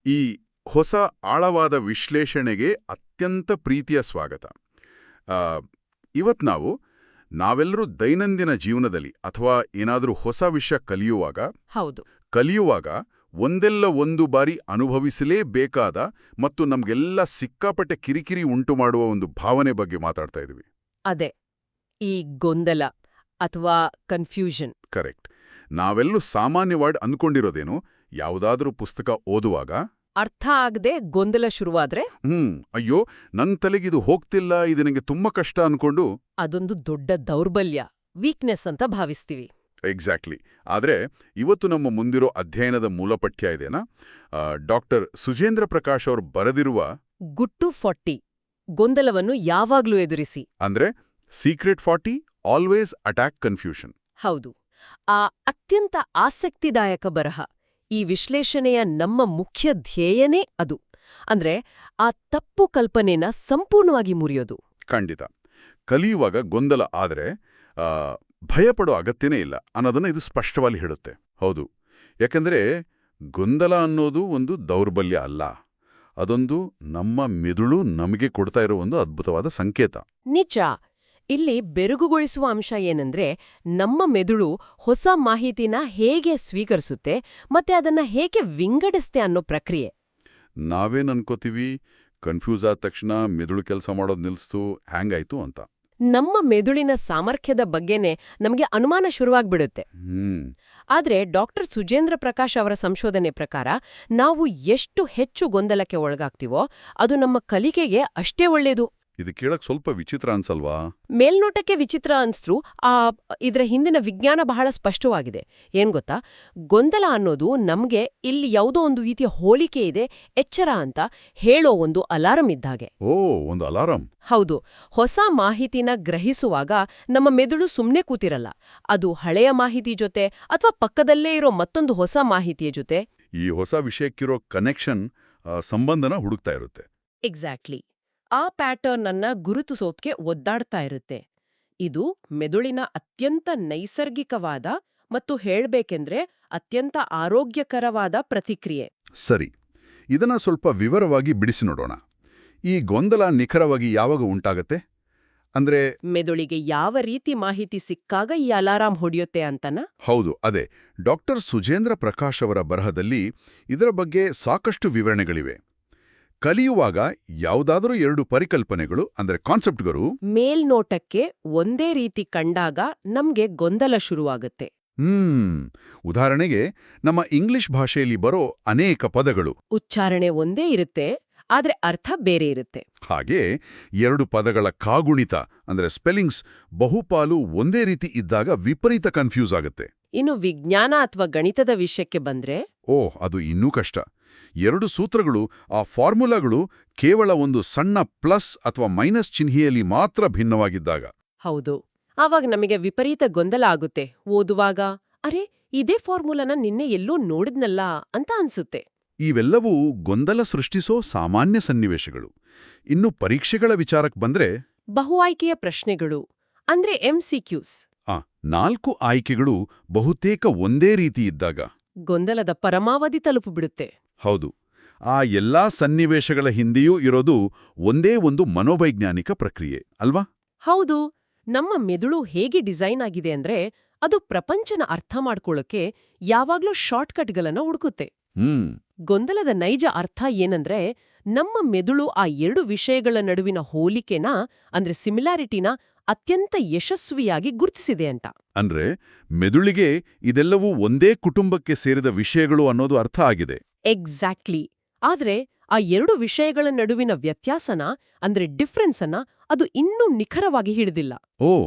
ಈ ಹೊಸ ಆಳವಾದ ವಿಶ್ಲೇಷಣೆಗೆ ಅತ್ಯಂತ ಪ್ರೀತಿಯ ಸ್ವಾಗತ. ಇವತ್ತು ನಾವೆಲ್ಲರೂ ದೈನಂದಿನ ಜೀವನದಲ್ಲಿ ಅಥವಾ ಏನಾದರೂ ಹೊಸ ವಿಷಯ ಕಲಿಯುವಾಗ ಒಂದೆಲ್ಲ ಒಂದು ಬಾರಿ ಅನುಭವಿಸಲೇಬೇಕಾದ ಮತ್ತು ನಮ್ಗೆಲ್ಲ ಸಿಕ್ಕಾಪಟ್ಟೆ ಕಿರಿಕಿರಿ ಉಂಟು ಮಾಡುವ ಒಂದು ಭಾವನೆ ಬಗ್ಗೆ ಮಾತಾಡ್ತಾ ಇದ್ವಿ. ಅದೇ ಈ ಗೊಂದಲ ಅಥವಾ ಕನ್ಫ್ಯೂಷನ್. ಕರೆಕ್ಟ್. ನಾವೆಲ್ಲೂ ಸಾಮಾನ್ಯವಾಗಿ ಅಂದ್ಕೊಂಡಿರೋದೇನು, ಯಾವುದಾದ್ರೂ ಪುಸ್ತಕ ಓದುವಾಗ ಅರ್ಥ ಆಗದೆ ಗೊಂದಲ ಶುರುವಾದ್ರೆ ಅಯ್ಯೋ ನನ್ ತಲೆಗಿದು ಹೋಗ್ತಿಲ್ಲ, ಇದು ನನಗೆ ತುಂಬಾ ಕಷ್ಟ ಅನ್ಕೊಂಡು ಅದೊಂದು ದೊಡ್ಡ ದೌರ್ಬಲ್ಯ, ವೀಕ್ನೆಸ್ ಅಂತ ಭಾವಿಸ್ತೀವಿ. ಎಕ್ಸಾಕ್ಟ್ಲಿ. ಆದ್ರೆ ಇವತ್ತು ನಮ್ಮ ಮುಂದಿರೋ ಅಧ್ಯಯನದ ಮೂಲಪಠ್ಯ ಇದೆನಾ, ಡಾಕ್ಟರ್ ಸುಜೇಂದ್ರ ಪ್ರಕಾಶ್ ಅವರು ಬರೆದಿರುವ ಗುಟ್ಟು 40 ಗೊಂದಲವನ್ನು ಯಾವಾಗ್ಲೂ ಎದುರಿಸಿ, ಅಂದ್ರೆ ಸೀಕ್ರೆಟ್ 40 ಆಲ್ವೇಸ್ ಅಟ್ಯಾಕ್ ಕನ್ಫ್ಯೂಷನ್. ಹೌದು, ಆ ಅತ್ಯಂತ ಆಸಕ್ತಿದಾಯಕ ಬರಹ. ಈ ವಿಶ್ಲೇಷಣೆಯ ನಮ್ಮ ಮುಖ್ಯ ಧ್ಯೇಯನೇ ಅದು. ಅಂದ್ರೆ ಆ ತಪ್ಪು ಕಲ್ಪನೆನ ಸಂಪೂರ್ಣವಾಗಿ ಮುರಿಯೋದು. ಖಂಡಿತ. ಕಲಿಯುವಾಗ ಗೊಂದಲ ಆದ್ರೆ ಭಯಪಡೋ ಅಗತ್ಯನೇ ಇಲ್ಲ ಅನ್ನೋದನ್ನ ಇದು ಸ್ಪಷ್ಟವಾಗಿ ಹೇಳುತ್ತೆ. ಹೌದು, ಯಾಕಂದ್ರೆ ಗೊಂದಲ ಅನ್ನೋದು ಒಂದು ದೌರ್ಬಲ್ಯ ಅಲ್ಲ, ಅದೊಂದು ನಮ್ಮ ಮೆದುಳು ನಮಗೆ ಕೊಡ್ತಾ ಇರೋ ಒಂದು ಅದ್ಭುತವಾದ ಸಂಕೇತ. ನಿಜ. ಇಲ್ಲಿ ಬೆರಗುಗೊಳಿಸುವ ಅಂಶ ಏನಂದ್ರೆ, ನಮ್ಮ ಮೆದುಳು ಹೊಸ ಮಾಹಿತಿನ ಹೇಗೆ ಸ್ವೀಕರಿಸುತ್ತೆ ಮತ್ತೆ ಅದನ್ನ ಹೇಗೆ ವಿಂಗಡಿಸುತ್ತೆ ಅನ್ನೋ ಪ್ರಕ್ರಿಯೆ. ನಾವೇನ್ ಅನ್ಕೋತೀವಿ, ಕನ್ಫ್ಯೂಸ್ ಆದ ತಕ್ಷಣ ಮೆದುಳು ಕೆಲಸ ಮಾಡೋದು ನಿಲ್ಸ್ತು, ಹ್ಯಾಂಗಾಯ್ತು ಅಂತ. ನಮ್ಮ ಮೆದುಳಿನ ಸಾಮರ್ಥ್ಯದ ಬಗ್ಗೆನೇ ನಮಗೆ ಅನುಮಾನ ಶುರುವಾಗ್ಬಿಡುತ್ತೆ. ಆದ್ರೆ ಡಾಕ್ಟರ್ ಸುಜೇಂದ್ರ ಪ್ರಕಾಶ್ ಅವರ ಸಂಶೋಧನೆ ಪ್ರಕಾರ ನಾವು ಎಷ್ಟು ಹೆಚ್ಚು ಗೊಂದಲಕ್ಕೆ ಒಳಗಾಗ್ತೀವೋ ಅದು ನಮ್ಮ ಕಲಿಕೆಗೆ ಅಷ್ಟೇ ಒಳ್ಳೇದು. ಇದು ಕೇಳಕ್ ಸ್ವಲ್ಪ ವಿಚಿತ್ರ ಅನ್ಸಲ್ವಾ? ಮೇಲ್ನೋಟಕ್ಕೆ ವಿಚಿತ್ರ ಅನ್ಸ್ತ್ರೂ ಇದರ ಹಿಂದಿನ ವಿಜ್ಞಾನ ಬಹಳ ಸ್ಪಷ್ಟವಾಗಿದೆ. ಏನ್ ಗೊತ್ತಾ, ಗೊಂದಲ ಅನ್ನೋದು ನಮ್ಗೆ ಇಲ್ಲಿ ಯಾವುದೋ ಒಂದು ರೀತಿಯ ಹೋಲಿಕೆ ಇದೆ, ಎಚ್ಚರ ಅಂತ ಹೇಳೋ ಒಂದು ಅಲಾರಂ ಇದ್ದಾಗೆ. ಓ, ಒಂದು ಅಲಾರಂ. ಹೌದು. ಹೊಸ ಮಾಹಿತಿನ ಗ್ರಹಿಸುವಾಗ ನಮ್ಮ ಮೆದುಳು ಸುಮ್ನೆ ಕೂತಿರಲ್ಲ. ಅದು ಹಳೆಯ ಮಾಹಿತಿ ಜೊತೆ ಅಥವಾ ಪಕ್ಕದಲ್ಲೇ ಇರೋ ಮತ್ತೊಂದು ಹೊಸ ಮಾಹಿತಿಯ ಜೊತೆ ಈ ಹೊಸ ವಿಷಯಕ್ಕಿರೋ ಕನೆಕ್ಷನ್, ಸಂಬಂಧನ ಹುಡುಕ್ತಾ ಇರುತ್ತೆ. ಎಕ್ಸಾಕ್ಟ್ಲಿ. ಆ ಪ್ಯಾಟರ್ನ್ ಅನ್ನ ಗುರುತಿಸೋದ್ಕೆ ಒದ್ದಾಡ್ತಾ ಇರುತ್ತೆ. ಇದು ಮೆದುಳಿನ ಅತ್ಯಂತ ನೈಸರ್ಗಿಕವಾದ ಮತ್ತು ಹೇಳ್ಬೇಕೆಂದ್ರೆ ಅತ್ಯಂತ ಆರೋಗ್ಯಕರವಾದ ಪ್ರತಿಕ್ರಿಯೆ. ಸರಿ, ಇದನ್ನ ಸ್ವಲ್ಪ ವಿವರವಾಗಿ ಬಿಡಿಸಿ ನೋಡೋಣ. ಈ ಗೊಂದಲ ನಿಖರವಾಗಿ ಯಾವಾಗ ಉಂಟಾಗತ್ತೆ? ಅಂದ್ರೆ ಮೆದುಳಿಗೆ ಯಾವ ರೀತಿ ಮಾಹಿತಿ ಸಿಕ್ಕಾಗ ಈ ಅಲಾರಾಂ ಹೊಡೆಯುತ್ತೆ ಅಂತನಾ? ಹೌದು, ಅದೇ. ಡಾಕ್ಟರ್ ಸುಜೇಂದ್ರ ಪ್ರಕಾಶ್ ಅವರ ಬರಹದಲ್ಲಿ ಇದರ ಬಗ್ಗೆ ಸಾಕಷ್ಟು ವಿವರಣೆಗಳಿವೆ. ಕಲಿಯುವಾಗ ಯಾವುದಾದರೂ ಎರಡು ಪರಿಕಲ್ಪನೆಗಳು ಅಂದ್ರೆ ಕಾನ್ಸೆಪ್ಟ್ಗಳು ಮೇಲ್ನೋಟಕ್ಕೆ ಒಂದೇ ರೀತಿ ಕಂಡಾಗ ನಮ್ಗೆ ಗೊಂದಲ ಶುರುವಾಗುತ್ತೆ. ಉದಾಹರಣೆಗೆ, ನಮ್ಮ ಇಂಗ್ಲಿಷ್ ಭಾಷೆಯಲ್ಲಿ ಬರೋ ಅನೇಕ ಪದಗಳು ಉಚ್ಚಾರಣೆ ಒಂದೇ ಇರುತ್ತೆ, ಆದ್ರೆ ಅರ್ಥ ಬೇರೆ ಇರುತ್ತೆ. ಹಾಗೆ ಎರಡು ಪದಗಳ ಕಾಗುಣಿತ ಅಂದ್ರೆ ಸ್ಪೆಲ್ಲಿಂಗ್ಸ್ ಬಹುಪಾಲು ಒಂದೇ ರೀತಿ ಇದ್ದಾಗ ವಿಪರೀತ ಕನ್ಫ್ಯೂಸ್ ಆಗುತ್ತೆ. ಇನ್ನು ವಿಜ್ಞಾನ ಅಥವಾ ಗಣಿತದ ವಿಷಯಕ್ಕೆ ಬಂದ್ರೆ ಅದು ಇನ್ನೂ ಕಷ್ಟ. ಎರಡು ಸೂತ್ರಗಳು, ಆ ಫಾರ್ಮುಲಾಗಳು ಕೇವಲ ಒಂದು ಸಣ್ಣ ಪ್ಲಸ್ ಅಥವಾ ಮೈನಸ್ ಚಿಹ್ನೆಯಲ್ಲಿ ಮಾತ್ರ ಭಿನ್ನವಾಗಿದ್ದಾಗ. ಹೌದು, ಆವಾಗ ನಮಗೆ ವಿಪರೀತ ಗೊಂದಲ ಆಗುತ್ತೆ. ಓದುವಾಗ ಅರೆ, ಇದೇ ಫಾರ್ಮುಲಾನ ನಿನ್ನೆ ಎಲ್ಲೋ ನೋಡಿದ್ನಲ್ಲ ಅಂತ ಅನ್ಸುತ್ತೆ. ಇವೆಲ್ಲವೂ ಗೊಂದಲ ಸೃಷ್ಟಿಸೋ ಸಾಮಾನ್ಯ ಸನ್ನಿವೇಶಗಳು. ಇನ್ನು ಪರೀಕ್ಷೆಗಳ ವಿಚಾರಕ್ಕೆ ಬಂದ್ರೆ ಬಹು ಆಯ್ಕೆಯ ಪ್ರಶ್ನೆಗಳು ಅಂದ್ರೆ MCQs. 4 ಆಯ್ಕೆಗಳು ಬಹುತೇಕ ಒಂದೇ ರೀತಿ ಇದ್ದಾಗ ಗೊಂದಲದ ಪರಮಾವಧಿ ತಲುಪಿಬಿಡುತ್ತೆ. ಹೌದು, ಆ ಎಲ್ಲಾ ಸನ್ನಿವೇಶಗಳ ಹಿಂದೆಯೂ ಇರೋದು ಒಂದೇ ಒಂದು ಮನೋವೈಜ್ಞಾನಿಕ ಪ್ರಕ್ರಿಯೆ ಅಲ್ವಾ? ಹೌದು. ನಮ್ಮ ಮೆದುಳು ಹೇಗೆ ಡಿಸೈನ್ ಆಗಿದೆ ಅಂದ್ರೆ ಅದು ಪ್ರಪಂಚನ ಅರ್ಥ ಮಾಡ್ಕೊಳ್ಳೋಕೆ ಯಾವಾಗ್ಲೂ ಶಾರ್ಟ್ಕಟ್ಗಳನ್ನ ಹುಡುಕುತ್ತೆ. ಗೊಂದಲದ ನೈಜ ಅರ್ಥ ಏನಂದ್ರೆ, ನಮ್ಮ ಮೆದುಳು ಆ ಎರಡು ವಿಷಯಗಳ ನಡುವಿನ ಹೋಲಿಕೆನ ಅಂದ್ರೆ ಸಿಮಿಲಾರಿಟಿನ ಅತ್ಯಂತ ಯಶಸ್ವಿಯಾಗಿ ಗುರುತಿಸಿದೆ ಅಂತ. ಅಂದ್ರೆ ಮೆದುಳಿಗೆ ಇದೆಲ್ಲವೂ ಒಂದೇ ಕುಟುಂಬಕ್ಕೆ ಸೇರಿದ ವಿಷಯಗಳು ಅನ್ನೋದು ಅರ್ಥ ಆಗಿದೆ. ಎಕ್ಸಾಕ್ಟ್ಲಿ. ಆದ್ರೆ ಆ ಎರಡು ವಿಷಯಗಳ ನಡುವಿನ ವ್ಯತ್ಯಾಸನ ಅಂದ್ರೆ ಡಿಫರೆನ್ಸ್ ಅನ್ನ ಅದು ಇನ್ನೂ ನಿಖರವಾಗಿ ಹಿಡಿದಿಲ್ಲ.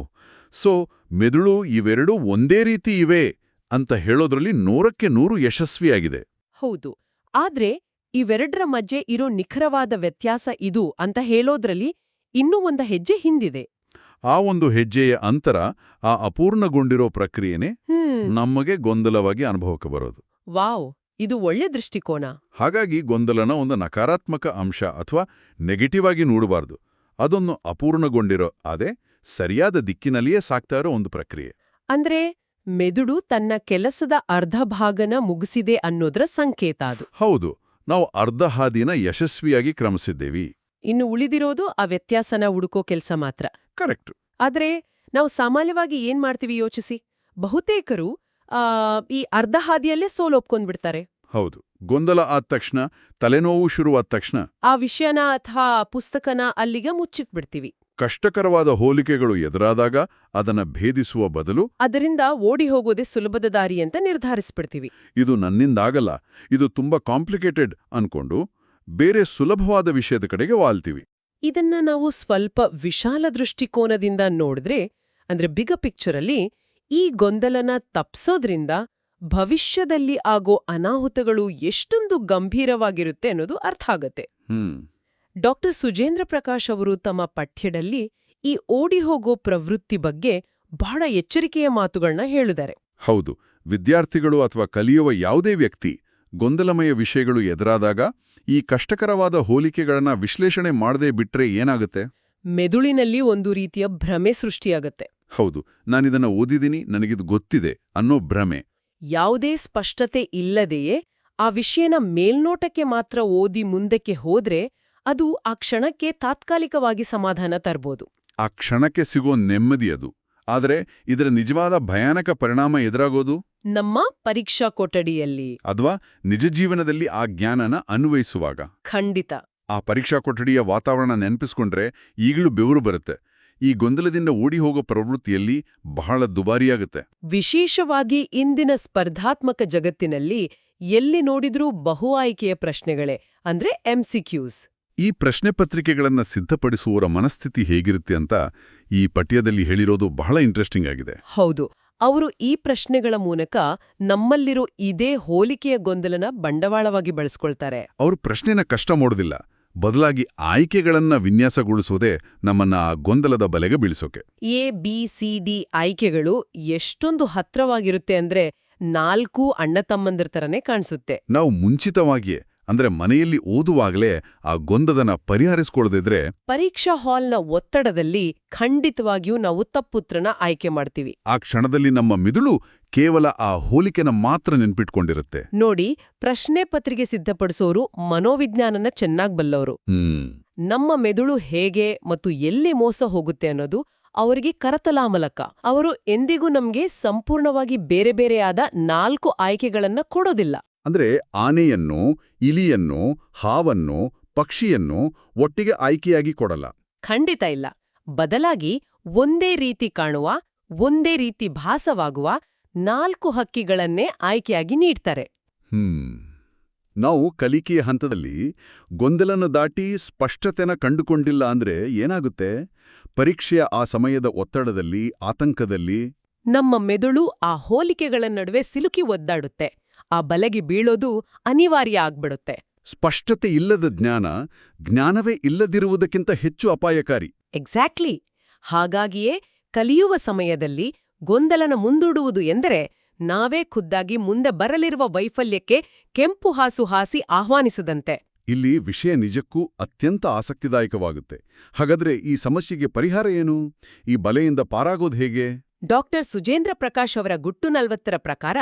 ಸೊ ಮೆದುಳು ಇವೆರಡೂ ಒಂದೇ ರೀತಿ ಇವೆ ಅಂತ ಹೇಳೋದ್ರಲ್ಲಿ 100ಕ್ಕೆ 100 ಯಶಸ್ವಿಯಾಗಿದೆ. ಹೌದು, ಆದ್ರೆ ಇವೆರಡರ ಮಧ್ಯೆ ಇರೋ ನಿಖರವಾದ ವ್ಯತ್ಯಾಸ ಇದು ಅಂತ ಹೇಳೋದ್ರಲ್ಲಿ ಇನ್ನೂ ಒಂದು ಹೆಜ್ಜೆ ಹಿಂದಿದೆ. ಆ ಒಂದು ಹೆಜ್ಜೆಯ ಅಂತರ, ಆ ಅಪೂರ್ಣಗೊಂಡಿರೋ ಪ್ರಕ್ರಿಯೆನೇ ನಮಗೆ ಗೊಂದಲವಾಗಿ ಅನುಭವಕ್ಕೆ ಬರೋದು. ವಾವ್, ಇದು ಒಳ್ಳೆ ದೃಷ್ಟಿಕೋನ. ಹಾಗಾಗಿ ಗೊಂದಲನ ಒಂದು ನಕಾರಾತ್ಮಕ ಅಂಶ ಅಥವಾ ನೆಗೆಟಿವ್ ಆಗಿ ನೋಡಬಾರ್ದು. ಅದೊಂದು ಅಪೂರ್ಣಗೊಂಡಿರೋ, ಅದೇ ಸರಿಯಾದ ದಿಕ್ಕಿನಲ್ಲಿಯೇ ಸಾಕ್ತಾ ಇರೋ ಒಂದು ಪ್ರಕ್ರಿಯೆ. ಅಂದ್ರೆ ಮೆದುಳು ತನ್ನ ಕೆಲಸದ ಅರ್ಧ ಭಾಗನ ಮುಗಿಸಿದೆ ಅನ್ನೋದ್ರ ಸಂಕೇತ ಅದು. ಹೌದು, ನಾವು ಅರ್ಧ ಹಾದಿನ ಯಶಸ್ವಿಯಾಗಿ ಕ್ರಮಿಸಿದ್ದೇವೆ. ಇನ್ನು ಉಳಿದಿರೋದು ಆ ವ್ಯತ್ಯಾಸನ ಹುಡುಕೋ ಕೆಲ್ಸ ಮಾತ್ರ. ಕರೆಕ್ಟ್. ಆದ್ರೆ ನಾವು ಸಾಮಾನ್ಯವಾಗಿ ಏನ್ ಮಾಡ್ತೀವಿ ಯೋಚಿಸಿ, ಬಹುತೇಕರು ಈ ಅರ್ಧ ಹಾದಿಯಲ್ಲೇ ಸೋಲೊಪ್ಕೊಂಡ್ಬಿಡ್ತಾರೆ. ಹೌದು. ಗೊಂದಲ ಆದ ತಕ್ಷಣ, ತಲೆನೋವು ಶುರುವಾದ ತಕ್ಷಣ ಆ ವಿಷಯನ ಅಥವಾ ಪುಸ್ತಕನ ಅಲ್ಲಿಗೆ ಮುಚ್ಚಿಟ್ಬಿಡ್ತೀವಿ. ಕಷ್ಟಕರವಾದ ಹೋಲಿಕೆಗಳು ಎದುರಾದಾಗ ಅದನ್ನ ಭೇದಿಸುವ ಬದಲು ಅದರಿಂದ ಓಡಿ ಹೋಗೋದೇ ಸುಲಭದ ದಾರಿ ಅಂತ ನಿರ್ಧರಿಸ್ಬಿಡ್ತೀವಿ. ಇದು ನನ್ನಿಂದಾಗಲ್ಲ, ಇದು ತುಂಬಾ ಕಾಂಪ್ಲಿಕೇಟೆಡ್ ಅನ್ಕೊಂಡು ಬೇರೆ ಸುಲಭವಾದ ವಿಷಯದ ಕಡೆಗೆ ವಾಲ್ತೀವಿ. ಇದನ್ನ ನಾವು ಸ್ವಲ್ಪ ವಿಶಾಲ ದೃಷ್ಟಿಕೋನದಿಂದ ನೋಡಿದ್ರೆ, ಅಂದ್ರೆ ಬಿಗ ಪಿಕ್ಚರಲ್ಲಿ, ಈ ಗೊಂದಲನ ತಪ್ಸೋದ್ರಿಂದ ಭವಿಷ್ಯದಲ್ಲಿ ಆಗೋ ಅನಾಹುತಗಳು ಎಷ್ಟೊಂದು ಗಂಭೀರವಾಗಿರುತ್ತೆ ಅನ್ನೋದು ಅರ್ಥ ಆಗತ್ತೆ. ಡಾಕ್ಟರ್ ಸುಜೇಂದ್ರ ಪ್ರಕಾಶ್ ಅವರು ತಮ್ಮ ಪಠ್ಯದಲ್ಲಿ ಈ ಓಡಿ ಹೋಗೋ ಪ್ರವೃತ್ತಿ ಬಗ್ಗೆ ಬಹಳ ಎಚ್ಚರಿಕೆಯ ಮಾತುಗಳನ್ನ ಹೇಳಿದ್ದಾರೆ. ಹೌದು. ವಿದ್ಯಾರ್ಥಿಗಳು ಅಥವಾ ಕಲಿಯುವ ಯಾವುದೇ ವ್ಯಕ್ತಿ ಗೊಂದಲಮಯ ವಿಷಯಗಳು ಎದುರಾದಾಗ ಈ ಕಷ್ಟಕರವಾದ ಹೋಲಿಕೆಗಳನ್ನ ವಿಶ್ಲೇಷಣೆ ಮಾಡದೇ ಬಿಟ್ರೆ ಏನಾಗುತ್ತೆ? ಮೆದುಳಿನಲ್ಲಿ ಒಂದು ರೀತಿಯ ಭ್ರಮೆ ಸೃಷ್ಟಿಯಾಗತ್ತೆ. ಹೌದು, ನಾನಿದನ್ನ ಓದಿದ್ದೀನಿ, ನನಗಿದು ಗೊತ್ತಿದೆ ಅನ್ನೋ ಭ್ರಮೆ. ಯಾವುದೇ ಸ್ಪಷ್ಟತೆ ಇಲ್ಲದೆಯೇ ಆ ವಿಷಯನ ಮೇಲ್ನೋಟಕ್ಕೆ ಮಾತ್ರ ಓದಿ ಮುಂದಕ್ಕೆ ಹೋದ್ರೆ ಅದು ಆ ಕ್ಷಣಕ್ಕೆ ತಾತ್ಕಾಲಿಕವಾಗಿ ಸಮಾಧಾನ ತರ್ಬೋದು. ಆ ಕ್ಷಣಕ್ಕೆ ಸಿಗೋ ನೆಮ್ಮದಿ ಅದು. ಆದರೆ ಇದರ ನಿಜವಾದ ಭಯಾನಕ ಪರಿಣಾಮ ಎದುರಾಗೋದು ನಮ್ಮ ಪರೀಕ್ಷಾ ಕೊಠಡಿಯಲ್ಲಿ ಅಥವಾ ನಿಜ ಜೀವನದಲ್ಲಿ ಆ ಜ್ಞಾನನ ಅನ್ವಯಿಸುವಾಗ. ಖಂಡಿತ. ಆ ಪರೀಕ್ಷಾ ಕೊಠಡಿಯ ವಾತಾವರಣ ನೆನಪಿಸ್ಕೊಂಡ್ರೆ ಈಗಲೂ ಬೆವರು ಬರುತ್ತೆ. ಈ ಗೊಂದಲದಿಂದ ಓಡಿ ಹೋಗೋ ಪ್ರವೃತ್ತಿಯಲ್ಲಿ ಬಹಳ ದುಬಾರಿಯಾಗುತ್ತೆ. ವಿಶೇಷವಾಗಿ ಇಂದಿನ ಸ್ಪರ್ಧಾತ್ಮಕ ಜಗತ್ತಿನಲ್ಲಿ ಎಲ್ಲಿ ನೋಡಿದ್ರೂ ಬಹು ಆಯ್ಕೆಯ ಪ್ರಶ್ನೆಗಳೇ, ಅಂದ್ರೆ MCQs. ಈ ಪ್ರಶ್ನೆ ಪತ್ರಿಕೆಗಳನ್ನ ಸಿದ್ಧಪಡಿಸುವವರ ಮನಸ್ಥಿತಿ ಹೇಗಿರುತ್ತೆ ಅಂತ ಈ ಪಠ್ಯದಲ್ಲಿ ಹೇಳಿರೋದು ಬಹಳ ಇಂಟ್ರೆಸ್ಟಿಂಗ್ ಆಗಿದೆ. ಹೌದು. ಅವರು ಈ ಪ್ರಶ್ನೆಗಳ ಮೂಲಕ ನಮ್ಮಲ್ಲಿರೋ ಇದೇ ಹೋಲಿಕೆಯ ಗೊಂದಲನ ಬಂಡವಾಳವಾಗಿ ಬಳಸ್ಕೊಳ್ತಾರೆ. ಅವರು ಪ್ರಶ್ನೆನ ಕಷ್ಟ ಮಾಡೋದಿಲ್ಲ, ಬದಲಾಗಿ ಆಯ್ಕೆಗಳನ್ನ ವಿನ್ಯಾಸಗೊಳಿಸೋದೇ ನಮ್ಮನ್ನ ಆ ಗೊಂದಲದ ಬಲೆಗೆ ಬೀಳಿಸೋಕೆ. ABCD ಆಯ್ಕೆಗಳು ಎಷ್ಟೊಂದು ಹತ್ರವಾಗಿರುತ್ತೆ ಅಂದ್ರೆ 4 ಅಣ್ಣತಮ್ಮಂದಿರ ತರನೇ ಕಾಣಿಸುತ್ತೆ. ನಾವು ಮುಂಚಿತವಾಗಿಯೇ, ಅಂದ್ರೆ ಮನೆಯಲ್ಲಿ ಓದುವಾಗಲೇ ಆ ಗೊಂದಲನ ಪರಿಹರಿಸ್ಕೊಳ್ಳದಿದ್ರೆ ಪರೀಕ್ಷಾ ಹಾಲ್ನ ಒತ್ತಡದಲ್ಲಿ ಖಂಡಿತವಾಗಿಯೂ ನಾವು ತಪ್ಪುತ್ರನ ಆಯ್ಕೆ ಮಾಡ್ತೀವಿ. ಆ ಕ್ಷಣದಲ್ಲಿ ನಮ್ಮ ಮಿದುಳು ಕೇವಲ ಆ ಹೋಲಿಕೆನ ಮಾತ್ರ ನೆನ್ಪಿಟ್ಕೊಂಡಿರುತ್ತೆ. ನೋಡಿ, ಪ್ರಶ್ನೆ ಪತ್ರಿಕೆ ಸಿದ್ಧಪಡಿಸೋರು ಮನೋವಿಜ್ಞಾನನ ಚೆನ್ನಾಗ್ ಬಲ್ಲವರು. ನಮ್ಮ ಮೆದುಳು ಹೇಗೆ ಮತ್ತು ಎಲ್ಲಿ ಮೋಸ ಹೋಗುತ್ತೆ ಅನ್ನೋದು ಅವರಿಗೆ ಕರತಲಾಮಲಕ. ಅವರು ಎಂದಿಗೂ ನಮ್ಗೆ ಸಂಪೂರ್ಣವಾಗಿ ಬೇರೆ ಬೇರೆಯಾದ 4 ಆಯ್ಕೆಗಳನ್ನ ಕೊಡೋದಿಲ್ಲ. ಅಂದ್ರೆ ಆನೆಯನ್ನು, ಇಲಿಯನ್ನು, ಹಾವನ್ನು, ಪಕ್ಷಿಯನ್ನು ಒಟ್ಟಿಗೆ ಆಯ್ಕೆಯಾಗಿ ಕೊಡಲ್ಲ. ಖಂಡಿತ ಇಲ್ಲ. ಬದಲಾಗಿ ಒಂದೇ ರೀತಿ ಕಾಣುವ, ಒಂದೇ ರೀತಿ ಭಾಸವಾಗುವ 4 ಹಕ್ಕಿಗಳನ್ನೇ ಆಯ್ಕೆಯಾಗಿ ನೀಡ್ತಾರೆ. ನಾವು ಕಲಿಕೆಯ ಹಂತದಲ್ಲಿ ಗೊಂದಲನ ದಾಟಿ ಸ್ಪಷ್ಟತೆನ ಕಂಡುಕೊಂಡಿಲ್ಲ ಅಂದ್ರೆ ಏನಾಗುತ್ತೆ? ಪರೀಕ್ಷೆಯ ಆ ಸಮಯದ ಒತ್ತಡದಲ್ಲಿ, ಆತಂಕದಲ್ಲಿ ನಮ್ಮ ಮೆದುಳು ಆ ಹೋಲಿಕೆಗಳ ನಡುವೆ ಸಿಲುಕಿ ಒದ್ದಾಡುತ್ತೆ. ಆ ಬಲೆಗೆ ಬೀಳೋದು ಅನಿವಾರ್ಯ ಆಗ್ಬಿಡುತ್ತೆ. ಸ್ಪಷ್ಟತೆ ಇಲ್ಲದ ಜ್ಞಾನವೇ ಇಲ್ಲದಿರುವುದಕ್ಕಿಂತ ಹೆಚ್ಚು ಅಪಾಯಕಾರಿ. ಎಕ್ಸಾಕ್ಟ್ಲಿ. ಹಾಗಾಗಿಯೇ ಕಲಿಯುವ ಸಮಯದಲ್ಲಿ ಗೊಂದಲನ ಮುಂದೂಡುವುದು ಎಂದರೆ ನಾವೇ ಖುದ್ದಾಗಿ ಮುಂದೆ ಬರಲಿರುವ ವೈಫಲ್ಯಕ್ಕೆ ಕೆಂಪು ಹಾಸು ಹಾಸಿ ಆಹ್ವಾನಿಸದಂತೆ. ಇಲ್ಲಿ ವಿಷಯ ನಿಜಕ್ಕೂ ಅತ್ಯಂತ ಆಸಕ್ತಿದಾಯಕವಾಗುತ್ತೆ. ಹಾಗಾದ್ರೆ ಈ ಸಮಸ್ಯೆಗೆ ಪರಿಹಾರ ಏನು? ಈ ಬಲೆಯಿಂದ ಪಾರಾಗೋದು ಹೇಗೆ? ಡಾಕ್ಟರ್ ಸುಜೇಂದ್ರ ಪ್ರಕಾಶ್ ಅವರ ಗುಟ್ಟು 40ರ ಪ್ರಕಾರ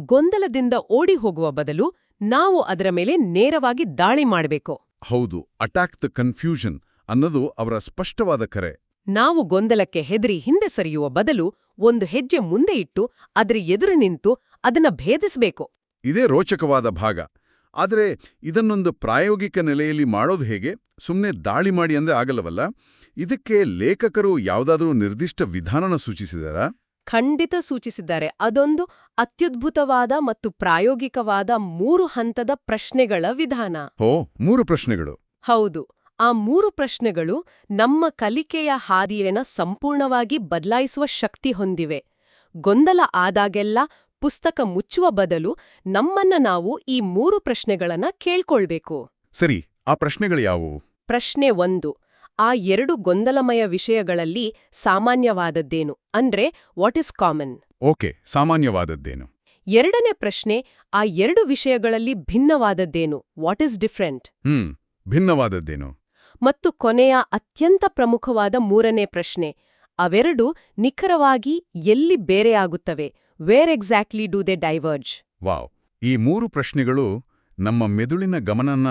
ಗೊಂದಲದಿಂದ ಓಡಿ ಹೋಗುವ ಬದಲು ನಾವು ಅದರ ಮೇಲೆ ನೇರವಾಗಿ ದಾಳಿ ಮಾಡಬೇಕು. ಹೌದು, ಅಟ್ಯಾಕ್ ದ ಕನ್ಫ್ಯೂಷನ್ ಅನ್ನೋದು ಅವರ ಸ್ಪಷ್ಟವಾದ ಕರೆ. ನಾವು ಗೊಂದಲಕ್ಕೆ ಹೆದರಿ ಹಿಂದೆ ಸರಿಯುವ ಬದಲು ಒಂದು ಹೆಜ್ಜೆ ಮುಂದೆ ಇಟ್ಟು ಅದರ ಎದುರು ನಿಂತು ಅದನ್ನ ಭೇದಿಸಬೇಕು. ಇದೇ ರೋಚಕವಾದ ಭಾಗ. ಆದರೆ ಇದನ್ನೊಂದು ಪ್ರಾಯೋಗಿಕ ನೆಲೆಯಲ್ಲಿ ಮಾಡೋದು ಹೇಗೆ? ಸುಮ್ಮನೆ ದಾಳಿ ಮಾಡಿ ಅಂದ್ರೆ ಆಗಲ್ಲವಲ್ಲ. ಇದಕ್ಕೆ ಲೇಖಕರು ಯಾವುದಾದ್ರೂ ನಿರ್ದಿಷ್ಟ ವಿಧಾನನ ಸೂಚಿಸಿದಾರಾ? ಖಂಡಿತ ಸೂಚಿಸಿದ್ದಾರೆ. ಅದೊಂದು ಅತ್ಯದ್ಭುತವಾದ ಮತ್ತು ಪ್ರಾಯೋಗಿಕವಾದ 3 ಹಂತದ ಪ್ರಶ್ನೆಗಳ ವಿಧಾನ. 3 ಪ್ರಶ್ನೆಗಳು? ಹೌದು. ಆ 3 ಪ್ರಶ್ನೆಗಳು ನಮ್ಮ ಕಲಿಕೆಯ ಹಾದಿಯನ್ನ ಸಂಪೂರ್ಣವಾಗಿ ಬದಲಾಯಿಸುವ ಶಕ್ತಿ ಹೊಂದಿವೆ. ಗೊಂದಲ ಆದಾಗೆಲ್ಲ ಪುಸ್ತಕ ಮುಚ್ಚುವ ಬದಲು ನಮ್ಮನ್ನ ನಾವು ಈ 3 ಪ್ರಶ್ನೆಗಳನ್ನ ಕೇಳ್ಕೊಳ್ಬೇಕು. ಸರಿ, ಆ ಪ್ರಶ್ನೆಗಳು ಯಾವುವು? ಪ್ರಶ್ನೆ 1. ಆ 2 ಗೊಂದಲಮಯ ವಿಷಯಗಳಲ್ಲಿ ಸಾಮಾನ್ಯವಾದದ್ದೇನು? ಅಂದ್ರೆ ವಾಟ್ ಇಸ್ ಕಾಮನ್? ಓಕೆ, ಸಾಮಾನ್ಯವಾದದ್ದೇನು? 2ನೇ ಪ್ರಶ್ನೆ, ಆ 2 ವಿಷಯಗಳಲ್ಲಿ ಭಿನ್ನವಾದದ್ದೇನು? What is different? ಭಿನ್ನವಾದದ್ದೇನು? ಮತ್ತು ಕೊನೆಯ ಅತ್ಯಂತ ಪ್ರಮುಖವಾದ 3ನೇ ಪ್ರಶ್ನೆ, ಅವೆರಡು ನಿಖರವಾಗಿ ಎಲ್ಲಿ ಬೇರೆಯಾಗುತ್ತವೆ? Where exactly do they diverge? Wow, ಈ 3 ಪ್ರಶ್ನೆಗಳು ನಮ್ಮ ಮೆದುಳಿನ ಗಮನನ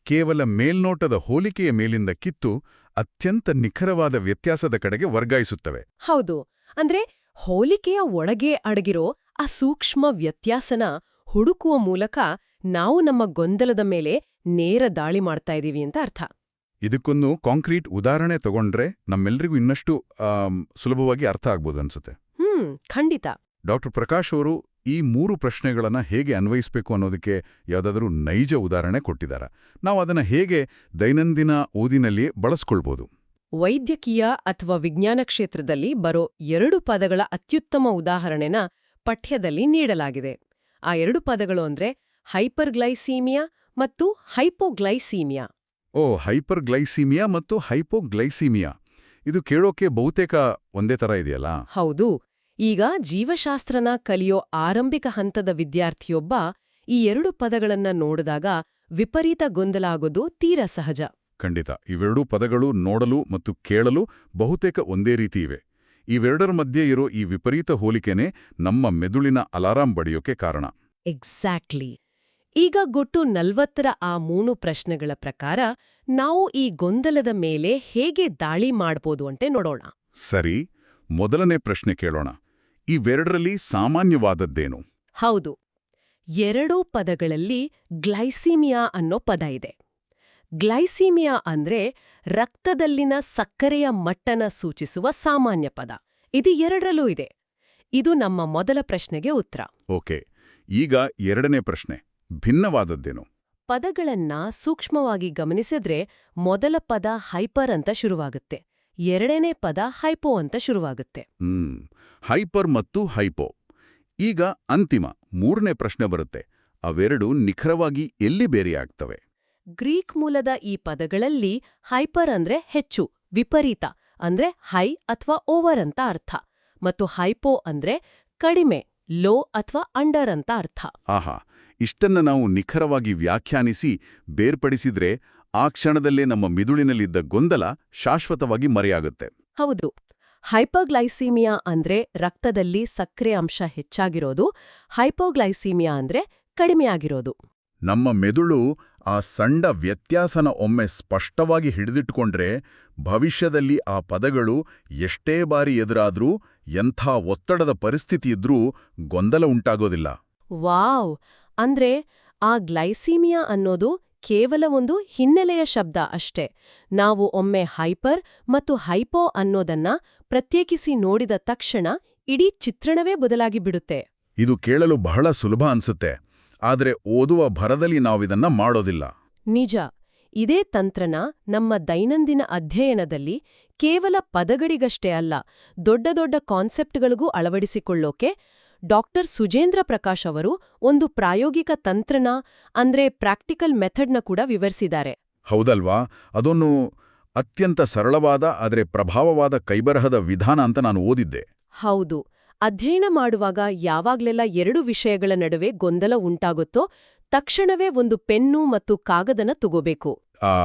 ಕೇವಲ ಮೇಲ್ನೋಟದ ಹೋಲಿಕೆಯ ಮೇಲಿಂದ ಕಿತ್ತು ಅತ್ಯಂತ ನಿಖರವಾದ ವ್ಯತ್ಯಾಸದ ಕಡೆಗೆ ವರ್ಗಾಯಿಸುತ್ತವೆ. ಹೌದು, ಅಂದ್ರೆ ಹೋಲಿಕೆಯ ಒಳಗೆ ಅಡಗಿರೋ ಆ ಸೂಕ್ಷ್ಮ ವ್ಯತ್ಯಾಸನ ಹುಡುಕುವ ಮೂಲಕ ನಾವು ನಮ್ಮ ಗೊಂದಲದ ಮೇಲೆ ನೇರ ದಾಳಿ ಮಾಡ್ತಾ ಇದೀವಿ ಅಂತ ಅರ್ಥ. ಇದಕ್ಕೊಂದು ಕಾಂಕ್ರೀಟ್ ಉದಾಹರಣೆ ತಗೊಂಡ್ರೆ ನಮ್ಮೆಲ್ಲರಿಗೂ ಇನ್ನಷ್ಟು ಸುಲಭವಾಗಿ ಅರ್ಥ ಆಗ್ಬೋದು ಅನ್ಸುತ್ತೆ. ಖಂಡಿತ. ಡಾಕ್ಟರ್ ಪ್ರಕಾಶ್ ಅವರು ಈ 3 ಪ್ರಶ್ನೆಗಳನ್ನ ಹೇಗೆ ಅನ್ವಯಿಸಬೇಕು ಅನ್ನೋದಕ್ಕೆ ಯಾವುದಾದ್ರೂ ನೈಜ ಉದಾಹರಣೆ ಕೊಟ್ಟಿದ್ದಾರೆ. ನಾವು ಅದನ್ನ ಹೇಗೆ ದೈನಂದಿನ ಓದಿನಲ್ಲಿ ಬಳಸ್ಕೊಳ್ಬೋದು? ವೈದ್ಯಕೀಯ ಅಥವಾ ವಿಜ್ಞಾನ ಕ್ಷೇತ್ರದಲ್ಲಿ ಬರೋ 2 ಪದಗಳ ಅತ್ಯುತ್ತಮ ಉದಾಹರಣೆನ ಪಠ್ಯದಲ್ಲಿ ನೀಡಲಾಗಿದೆ. ಆ 2 ಪದಗಳು ಅಂದ್ರೆ ಹೈಪರ್ಗ್ಲೈಸೀಮಿಯಾ ಮತ್ತು ಹೈಪೋಗ್ಲೈಸೀಮಿಯಾ. ಹೈಪರ್ಗ್ಲೈಸೀಮಿಯಾ ಮತ್ತು ಹೈಪೋಗ್ಲೈಸೀಮಿಯಾ. ಇದು ಕೇಳೋಕೆ ಬಹುತೇಕ ಒಂದೇ ತರ ಇದೆಯಲ್ಲ? ಹೌದು. ಈಗ ಜೀವಶಾಸ್ತ್ರನ ಕಲಿಯೋ ಆರಂಭಿಕ ಹಂತದ ವಿದ್ಯಾರ್ಥಿಯೊಬ್ಬ ಈ 2 ಪದಗಳನ್ನ ನೋಡಿದಾಗ ವಿಪರೀತ ಗೊಂದಲ ಆಗೋದು ತೀರಾ ಸಹಜ. ಖಂಡಿತ. ಇವೆರಡೂ ಪದಗಳು ನೋಡಲು ಮತ್ತು ಕೇಳಲು ಬಹುತೇಕ ಒಂದೇ ರೀತಿ ಇವೆ. ಇವೆರಡರ ಮಧ್ಯೆ ಇರೋ ಈ ವಿಪರೀತ ಹೋಲಿಕೆನೇ ನಮ್ಮ ಮೆದುಳಿನ ಅಲಾರಾಂ ಬಡಿಯೋಕೆ ಕಾರಣ. ಎಕ್ಸಾಕ್ಟ್ಲಿ. ಈಗ ಗೊಟ್ಟು 40ರ ಆ 3 ಪ್ರಶ್ನೆಗಳ ಪ್ರಕಾರ ನಾವು ಈ ಗೊಂದಲದ ಮೇಲೆ ಹೇಗೆ ದಾಳಿ ಮಾಡ್ಬೋದು ಅಂತ ನೋಡೋಣ. ಸರಿ, ಮೊದಲನೇ ಪ್ರಶ್ನೆ ಕೇಳೋಣ. ಇವೆರಡರಲ್ಲಿ ಸಾಮಾನ್ಯವಾದದ್ದೇನು? ಹೌದು, 2 ಪದಗಳಲ್ಲಿ ಗ್ಲೈಸೀಮಿಯಾ ಅನ್ನೋ ಪದ ಇದೆ. ಗ್ಲೈಸೀಮಿಯಾ ಅಂದ್ರೆ ರಕ್ತದಲ್ಲಿನ ಸಕ್ಕರೆಯ ಮಟ್ಟನ ಸೂಚಿಸುವ ಸಾಮಾನ್ಯ ಪದ. ಇದು 2ರಲ್ಲೂ ಇದೆ. ಇದು ನಮ್ಮ ಮೊದಲ ಪ್ರಶ್ನೆಗೆ ಉತ್ತರ. ಓಕೆ, ಈಗ ಎರಡನೇ ಪ್ರಶ್ನೆ, ಭಿನ್ನವಾದದ್ದೇನು? ಪದಗಳನ್ನ ಸೂಕ್ಷ್ಮವಾಗಿ ಗಮನಿಸಿದ್ರೆ ಮೊದಲ ಪದ ಹೈಪರ್ ಅಂತ ಶುರುವಾಗುತ್ತೆ, ಎರಡನೇ ಪದ ಹೈಪೋ ಅಂತ ಶುರುವಾಗುತ್ತೆ. ಹೈಪರ್ ಮತ್ತು ಹೈಪೋ. ಈಗ ಅಂತಿಮ 3ನೇ ಪ್ರಶ್ನೆ ಬರುತ್ತೆ. ಅವೆರಡು ನಿಖರವಾಗಿ ಎಲ್ಲಿ ಬೇರೆಯಾಗ್ತವೆ? ಗ್ರೀಕ್ ಮೂಲದ ಈ ಪದಗಳಲ್ಲಿ ಹೈಪರ್ ಅಂದ್ರೆ ಹೆಚ್ಚು, ವಿಪರೀತ ಅಂದ್ರೆ ಹೈ ಅಥವಾ ಓವರ್ ಅಂತ ಅರ್ಥ, ಮತ್ತು ಹೈಪೋ ಅಂದ್ರೆ ಕಡಿಮೆ, ಲೋ ಅಥವಾ ಅಂಡರ್ ಅಂತ ಅರ್ಥ. ಆಹಾ, ಇಷ್ಟನ್ನ ನಾವು ನಿಖರವಾಗಿ ವ್ಯಾಖ್ಯಾನಿಸಿ ಬೇರ್ಪಡಿಸಿದ್ರೆ ಆ ಕ್ಷಣದಲ್ಲೇ ನಮ್ಮ ಮಿದುಳಿನಲ್ಲಿದ್ದ ಗೊಂದಲ ಶಾಶ್ವತವಾಗಿ ಮರೆಯಾಗುತ್ತೆ. ಹೌದು. ಹೈಪರ್ಗ್ಲೈಸೀಮಿಯಾ ಅಂದ್ರೆ ರಕ್ತದಲ್ಲಿ ಸಕ್ಕರೆ ಅಂಶ ಹೆಚ್ಚಾಗಿರೋದು, ಹೈಪೋಗ್ಲೈಸೀಮಿಯಾ ಅಂದ್ರೆ ಕಡಿಮೆಯಾಗಿರೋದು. ನಮ್ಮ ಮೆದುಳು ಆ ಸಣ್ಣ ವ್ಯತ್ಯಾಸನ ಒಮ್ಮೆ ಸ್ಪಷ್ಟವಾಗಿ ಹಿಡಿದಿಟ್ಕೊಂಡ್ರೆ ಭವಿಷ್ಯದಲ್ಲಿ ಆ ಪದಗಳು ಎಷ್ಟೇ ಬಾರಿ ಎದುರಾದ್ರೂ, ಎಂಥ ಒತ್ತಡದ ಪರಿಸ್ಥಿತಿ ಇದ್ರೂ ಗೊಂದಲ ಉಂಟಾಗೋದಿಲ್ಲ. ವಾವ್! ಅಂದ್ರೆ ಆ ಗ್ಲೈಸೀಮಿಯಾ ಅನ್ನೋದು ಕೇವಲ ಒಂದು ಹಿನ್ನೆಲೆಯ ಶಬ್ದ ಅಷ್ಟೇ. ನಾವು ಒಮ್ಮೆ ಹೈಪರ್ ಮತ್ತು ಹೈಪೋ ಅನ್ನೋದನ್ನ ಪ್ರತ್ಯೇಕಿಸಿ ನೋಡಿದ ತಕ್ಷಣ ಇಡೀ ಚಿತ್ರಣವೇ ಬದಲಾಗಿ ಬಿಡುತ್ತೆ. ಇದು ಕೇಳಲು ಬಹಳ ಸುಲಭ ಅನ್ಸುತ್ತೆ, ಆದರೆ ಓದುವ ಭರದಲ್ಲಿ ನಾವಿದನ್ನ ಮಾಡೋದಿಲ್ಲ. ನಿಜ. ಇದೇ ತಂತ್ರನ ನಮ್ಮ ದೈನಂದಿನ ಅಧ್ಯಯನದಲ್ಲಿ ಕೇವಲ ಪದಗಳಿಗಷ್ಟೇ ಅಲ್ಲ, ದೊಡ್ಡ ದೊಡ್ಡ ಕಾನ್ಸೆಪ್ಟ್ಗಳಿಗೂ ಅಳವಡಿಸಿಕೊಳ್ಳೋಕೆ ಡಾಕ್ಟರ್ ಸುಜೇಂದ್ರ ಪ್ರಕಾಶ್ ಅವರು ಒಂದು ಪ್ರಾಯೋಗಿಕ ತಂತ್ರನ ಅಂದ್ರೆ ಪ್ರಾಕ್ಟಿಕಲ್ ಮೆಥಡ್ನ ಕೂಡ ವಿವರಿಸಿದ್ದಾರೆ. ಹೌದಲ್ವಾ? ಅದೊಂದು ಅತ್ಯಂತ ಸರಳವಾದ ಆದರೆ ಪ್ರಭಾವವಾದ ಕೈಬರಹದ ವಿಧಾನ ಅಂತ ನಾನು ಓದಿದ್ದೆ. ಹೌದು. ಅಧ್ಯಯನ ಮಾಡುವಾಗ ಯಾವಾಗ್ಲೆಲ್ಲ 2 ವಿಷಯಗಳ ನಡುವೆ ಗೊಂದಲ ಉಂಟಾಗುತ್ತೋ ತಕ್ಷಣವೇ ಒಂದು ಪೆನ್ನು ಮತ್ತು ಕಾಗದನ ತಗೋಬೇಕು. ಆ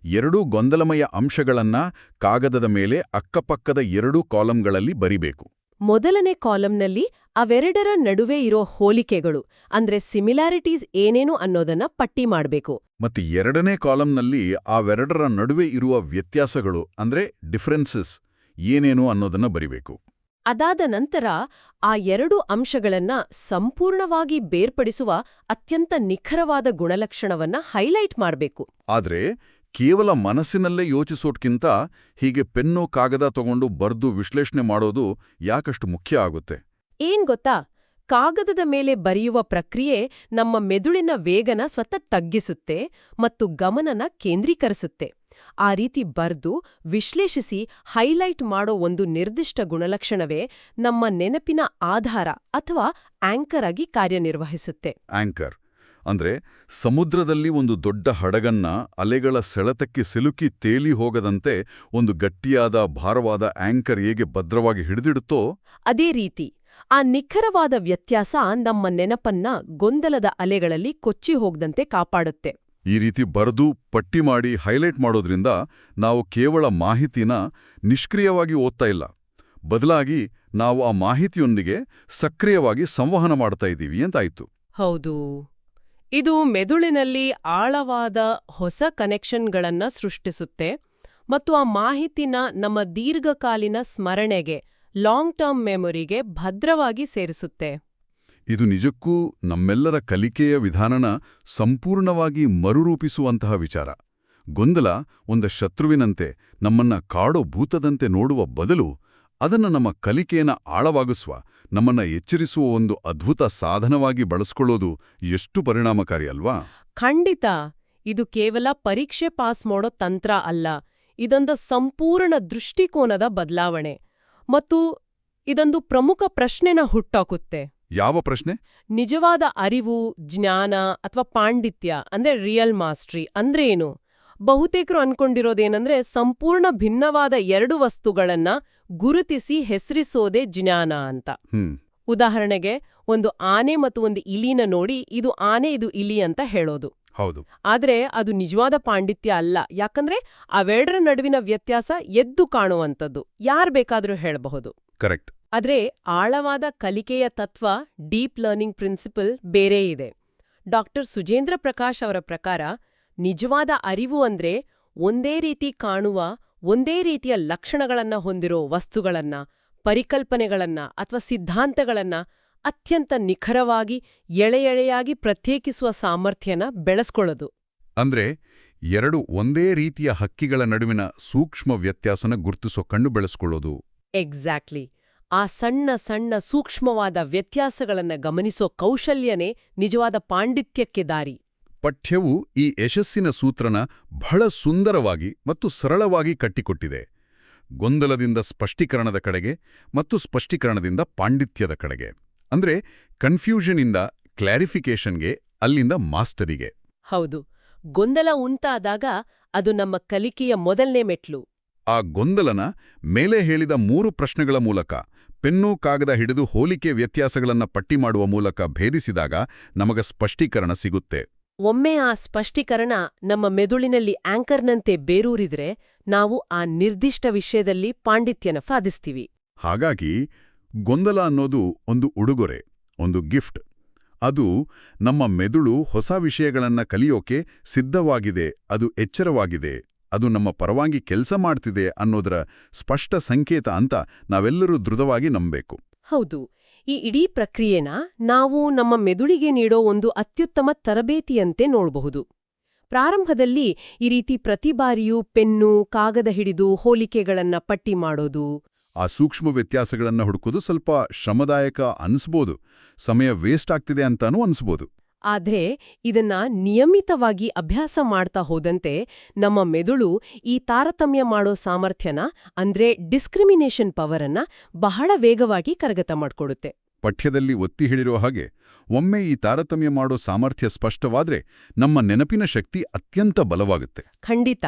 2 ಗೊಂದಲಮಯ ಅಂಶಗಳನ್ನ ಕಾಗದದ ಮೇಲೆ ಅಕ್ಕಪಕ್ಕದ 2 ಕಾಲಂಗಳಲ್ಲಿ ಬರಿಬೇಕು. ಮೊದಲನೇ ಕಾಲಂನಲ್ಲಿ ಅವೆರಡರ ನಡುವೆ ಇರೋ ಹೋಲಿಕೆಗಳು ಅಂದ್ರೆ ಸಿಮಿಲಾರಿಟೀಸ್ ಏನೇನು ಅನ್ನೋದನ್ನ ಪಟ್ಟಿ ಮಾಡ್ಬೇಕು. ಮತ್ತು 2ನೇ ಕಾಲಂನಲ್ಲಿ ಅವೆರಡರ ನಡುವೆ ಇರುವ ವ್ಯತ್ಯಾಸಗಳು ಅಂದ್ರೆ ಡಿಫರೆನ್ಸಸ್ ಏನೇನು ಅನ್ನೋದನ್ನ ಬರಿಬೇಕು. ಅದಾದ ನಂತರ ಆ 2 ಅಂಶಗಳನ್ನ ಸಂಪೂರ್ಣವಾಗಿ ಬೇರ್ಪಡಿಸುವ ಅತ್ಯಂತ ನಿಖರವಾದ ಗುಣಲಕ್ಷಣವನ್ನ ಹೈಲೈಟ್ ಮಾಡಬೇಕು. ಆದ್ರೆ ಕೇವಲ ಮನಸ್ಸಿನಲ್ಲೇ ಯೋಚಿಸೋಟ್ಕಿಂತ ಹೀಗೆ ಪೆನ್ನು ಕಾಗದ ತಗೊಂಡು ಬರ್ದು ವಿಶ್ಲೇಷಣೆ ಮಾಡೋದು ಯಾಕಷ್ಟು ಮುಖ್ಯ ಆಗುತ್ತೆ? ಏನ್ ಗೊತ್ತಾ, ಕಾಗದದ ಮೇಲೆ ಬರೆಯುವ ಪ್ರಕ್ರಿಯೆ ನಮ್ಮ ಮೆದುಳಿನ ವೇಗನ ಸ್ವತಃ ತಗ್ಗಿಸುತ್ತೆ ಮತ್ತು ಗಮನನ ಕೇಂದ್ರೀಕರಿಸುತ್ತೆ. ಆ ರೀತಿ ಬರ್ದು ವಿಶ್ಲೇಷಿಸಿ ಹೈಲೈಟ್ ಮಾಡೋ ಒಂದು ನಿರ್ದಿಷ್ಟ ಗುಣಲಕ್ಷಣವೇ ನಮ್ಮ ನೆನಪಿನ ಆಧಾರ ಅಥವಾ ಆಂಕರ್ ಆಗಿ ಕಾರ್ಯನಿರ್ವಹಿಸುತ್ತೆ. ಆಂಕರ್ ಅಂದ್ರೆ ಸಮುದ್ರದಲ್ಲಿ ಒಂದು ದೊಡ್ಡ ಹಡಗನ್ನ ಅಲೆಗಳ ಸೆಳೆತಕ್ಕೆ ಸಿಲುಕಿ ತೇಲಿ ಹೋಗದಂತೆ ಒಂದು ಗಟ್ಟಿಯಾದ ಭಾರವಾದ ಆಂಕರ್ ಹೇಗೆ ಭದ್ರವಾಗಿ ಹಿಡಿದಿಡುತ್ತೋ ಅದೇ ರೀತಿ ಆ ನಿಖರವಾದ ವ್ಯತ್ಯಾಸ ನಮ್ಮ ನೆನಪನ್ನ ಗೊಂದಲದ ಅಲೆಗಳಲ್ಲಿ ಕೊಚ್ಚಿ ಹೋಗದಂತೆ ಕಾಪಾಡುತ್ತೆ. ಈ ರೀತಿ ಬರೆದು ಪಟ್ಟಿ ಮಾಡಿ ಹೈಲೈಟ್ ಮಾಡೋದ್ರಿಂದ ನಾವು ಕೇವಲ ಮಾಹಿತಿನ ನಿಷ್ಕ್ರಿಯವಾಗಿ ಓದ್ತಾ ಇಲ್ಲ, ಬದಲಾಗಿ ನಾವು ಆ ಮಾಹಿತಿಯೊಂದಿಗೆ ಸಕ್ರಿಯವಾಗಿ ಸಂವಹನ ಮಾಡ್ತಾ ಇದ್ದೀವಿ ಅಂತಾಯ್ತು. ಹೌದು. ಇದು ಮೆದುಳಿನಲ್ಲಿ ಆಳವಾದ ಹೊಸ ಕನೆಕ್ಷನ್ಗಳನ್ನ ಸೃಷ್ಟಿಸುತ್ತೆ ಮತ್ತು ಆ ಮಾಹಿತಿನ ನಮ್ಮ ದೀರ್ಘಕಾಲೀನ ಸ್ಮರಣೆಗೆ ಲಾಂಗ್ ಟರ್ಮ್ ಮೆಮೊರಿಗೆ ಭದ್ರವಾಗಿ ಸೇರಿಸುತ್ತೆ. ಇದು ನಿಜಕ್ಕೂ ನಮ್ಮೆಲ್ಲರ ಕಲಿಕೆಯ ವಿಧಾನನ ಸಂಪೂರ್ಣವಾಗಿ ಮರುರೂಪಿಸುವಂತಹ ವಿಚಾರ. ಗೊಂದಲ ಒಂದು ಶತ್ರುವಿನಂತೆ ನಮ್ಮನ್ನ ಕಾಡೋ ಭೂತದಂತೆ ನೋಡುವ ಬದಲು ಅದನ್ನು ನಮ್ಮ ಕಲಿಕೆಯನ್ನು ಆಳವಾಗಿಸುವ, ನಮ್ಮನ್ನ ಎಚ್ಚರಿಸುವ ಒಂದು ಅದ್ಭುತ ಸಾಧನವಾಗಿ ಬಳಸ್ಕೊಳ್ಳೋದು ಎಷ್ಟು ಪರಿಣಾಮಕಾರಿ ಅಲ್ವಾ? ಖಂಡಿತ. ಇದು ಕೇವಲ ಪರೀಕ್ಷೆ ಪಾಸ್ ಮಾಡೋ ತಂತ್ರ ಅಲ್ಲ, ಇದೊಂದು ಸಂಪೂರ್ಣ ದೃಷ್ಟಿಕೋನದ ಬದಲಾವಣೆ. ಮತ್ತು ಇದೊಂದು ಪ್ರಮುಖ ಪ್ರಶ್ನೆನ ಹುಟ್ಟಾಕುತ್ತೆ. ಯಾವ ಪ್ರಶ್ನೆ? ನಿಜವಾದ ಅರಿವು, ಜ್ಞಾನ ಅಥವಾ ಪಾಂಡಿತ್ಯ ಅಂದ್ರೆ ರಿಯಲ್ ಮಾಸ್ಟ್ರಿ ಅಂದ್ರೆ ಏನು? ಬಹುತೇಕರು ಅನ್ಕೊಂಡಿರೋದೇನಂದ್ರೆ ಸಂಪೂರ್ಣ ಭಿನ್ನವಾದ ಎರಡು ವಸ್ತುಗಳನ್ನ ಗುರುತಿಸಿ ಹೆಸರಿಸೋದೇ ಜ್ಞಾನ ಅಂತ. ಉದಾಹರಣೆಗೆ, ಒಂದು ಆನೆ ಮತ್ತು ಒಂದು ಇಲಿನ ನೋಡಿ ಇದು ಆನೆ ಇದು ಇಲಿ ಅಂತ ಹೇಳೋದು. ಹೌದು. ಆದ್ರೆ ಅದು ನಿಜವಾದ ಪಾಂಡಿತ್ಯ ಅಲ್ಲ, ಯಾಕಂದ್ರೆ ಅವೆರಡರ ನಡುವಿನ ವ್ಯತ್ಯಾಸ ಎದ್ದು ಕಾಣುವಂಥದ್ದು ಯಾರ್ ಬೇಕಾದ್ರೂ ಹೇಳಬಹುದು. ಕರೆಕ್ಟ್. ಆದ್ರೆ ಆಳವಾದ ಕಲಿಕೆಯ ತತ್ವ, ಡೀಪ್ ಲರ್ನಿಂಗ್ ಪ್ರಿನ್ಸಿಪಲ್ ಬೇರೆ ಇದೆ. ಡಾಕ್ಟರ್ ಸುಜೇಂದ್ರ ಪ್ರಕಾಶ್ ಅವರ ಪ್ರಕಾರ ನಿಜವಾದ ಅರಿವು ಅಂದ್ರೆ ಒಂದೇ ರೀತಿ ಕಾಣುವ, ಒಂದೇ ರೀತಿಯ ಲಕ್ಷಣಗಳನ್ನ ಹೊಂದಿರೋ ವಸ್ತುಗಳನ್ನ, ಪರಿಕಲ್ಪನೆಗಳನ್ನ ಅಥವಾ ಸಿದ್ಧಾಂತಗಳನ್ನ ಅತ್ಯಂತ ನಿಖರವಾಗಿ ಎಳೆಯಾಗಿ ಪ್ರತ್ಯೇಕಿಸುವ ಸಾಮರ್ಥ್ಯನ ಬೆಳೆಸ್ಕೊಳ್ಳೋದು. ಅಂದ್ರೆ ಎರಡು ಒಂದೇ ರೀತಿಯ ಹಕ್ಕಿಗಳ ನಡುವಿನ ಸೂಕ್ಷ್ಮ ವ್ಯತ್ಯಾಸನ ಗುರ್ತಿಸೋ ಕಣ್ಣು ಬೆಳೆಸ್ಕೊಳ್ಳೋದು. ಎಕ್ಸಾಕ್ಟ್ಲಿ. ಆ ಸಣ್ಣ ಸಣ್ಣ ಸೂಕ್ಷ್ಮವಾದ ವ್ಯತ್ಯಾಸಗಳನ್ನ ಗಮನಿಸೋ ಕೌಶಲ್ಯನೇ ನಿಜವಾದ ಪಾಂಡಿತ್ಯಕ್ಕೆ ದಾರಿ. ಪಠ್ಯವು ಈ ಯಶಸ್ಸಿನ ಸೂತ್ರನ ಬಹಳ ಸುಂದರವಾಗಿ ಮತ್ತು ಸರಳವಾಗಿ ಕಟ್ಟಿಕೊಟ್ಟಿದೆ. ಗೊಂದಲದಿಂದ ಸ್ಪಷ್ಟೀಕರಣದ ಕಡೆಗೆ ಮತ್ತು ಸ್ಪಷ್ಟೀಕರಣದಿಂದ ಪಾಂಡಿತ್ಯದ ಕಡೆಗೆ. ಅಂದ್ರೆ ಕನ್ಫ್ಯೂಷನ್ನಿಂದ ಕ್ಲಾರಿಫಿಕೇಷನ್ಗೆ, ಅಲ್ಲಿಂದ ಮಾಸ್ಟರಿಗೆ. ಹೌದು. ಗೊಂದಲ ಉಂಟಾದಾಗ ಅದು ನಮ್ಮ ಕಲಿಕೆಯ ಮೊದಲನೇ ಮೆಟ್ಲು. ಆ ಗೊಂದಲನ ಮೇಲೆ ಹೇಳಿದ 3 ಪ್ರಶ್ನೆಗಳ ಮೂಲಕ, ಪೆನ್ನು ಕಾಗದ ಹಿಡಿದು ಹೋಲಿಕೆ ವ್ಯತ್ಯಾಸಗಳನ್ನ ಪಟ್ಟಿ ಮಾಡುವ ಮೂಲಕ ಭೇದಿಸಿದಾಗ ನಮಗ ಸ್ಪಷ್ಟೀಕರಣ ಸಿಗುತ್ತೆ. ಒಮ್ಮೆ ಆ ಸ್ಪಷ್ಟೀಕರಣ ನಮ್ಮ ಮೆದುಳಿನಲ್ಲಿ ಆಂಕರ್ನಂತೆ ಬೇರೂರಿದ್ರೆ ನಾವು ಆ ನಿರ್ದಿಷ್ಟ ವಿಷಯದಲ್ಲಿ ಪಾಂಡಿತ್ಯನ ಸಾಧಿಸ್ತೀವಿ. ಹಾಗಾಗಿ ಗೊಂದಲ ಅನ್ನೋದು ಒಂದು ಉಡುಗೊರೆ, ಒಂದು ಗಿಫ್ಟ್. ಅದು ನಮ್ಮ ಮೆದುಳು ಹೊಸ ವಿಷಯಗಳನ್ನ ಕಲಿಯೋಕೆ ಸಿದ್ಧವಾಗಿದೆ, ಅದು ಎಚ್ಚರವಾಗಿದೆ, ಅದು ನಮ್ಮ ಪರವಾಗಿ ಕೆಲಸ ಮಾಡ್ತಿದೆ ಅನ್ನೋದರ ಸ್ಪಷ್ಟ ಸಂಕೇತ ಅಂತ ನಾವೆಲ್ಲರೂ ದೃಢವಾಗಿ ನಂಬಬೇಕು. ಹೌದು. ಈ ಇಡೀ ಪ್ರಕ್ರಿಯೆನ ನಾವು ನಮ್ಮ ಮೆದುಳಿಗೆ ನೀಡೋ ಒಂದು ಅತ್ಯುತ್ತಮ ತರಬೇತಿಯಂತೆ ನೋಡಬಹುದು. ಪ್ರಾರಂಭದಲ್ಲಿ ಈ ರೀತಿ ಪ್ರತಿ ಬಾರಿಯೂ ಪೆನ್ನು, ಕಾಗದ ಹಿಡಿದು ಹೋಲಿಕೆಗಳನ್ನ ಪಟ್ಟಿ ಮಾಡೋದು, ಆ ಸೂಕ್ಷ್ಮ ವ್ಯತ್ಯಾಸಗಳನ್ನ ಹುಡುಕೋದು ಸ್ವಲ್ಪ ಶ್ರಮದಾಯಕ ಅನ್ಸ್ಬೋದು, ಸಮಯ ವೇಸ್ಟ್ ಆಗ್ತಿದೆ ಅಂತಾನೂ ಅನ್ಸ್ಬೋದು. ಆದ್ರೆ ಇದನ್ನ ನಿಯಮಿತವಾಗಿ ಅಭ್ಯಾಸ ಮಾಡ್ತಾ ಹೋದಂತೆ ನಮ್ಮ ಮೆದುಳು ಈ ತಾರತಮ್ಯ ಮಾಡೋ ಸಾಮರ್ಥ್ಯನ, ಅಂದ್ರೆ ಡಿಸ್ಕ್ರಿಮಿನೇಷನ್ ಪವರನ್ನ ಬಹಳ ವೇಗವಾಗಿ ಕರಗತ ಮಾಡ್ಕೊಡುತ್ತೆ. ಪಠ್ಯದಲ್ಲಿ ಒತ್ತಿ ಹೇಳಿರೋ ಹಾಗೆ, ಒಮ್ಮೆ ಈ ತಾರತಮ್ಯ ಮಾಡೋ ಸಾಮರ್ಥ್ಯ ಸ್ಪಷ್ಟವಾದ್ರೆ ನಮ್ಮ ನೆನಪಿನ ಶಕ್ತಿ ಅತ್ಯಂತ ಬಲವಾಗುತ್ತೆ. ಖಂಡಿತ.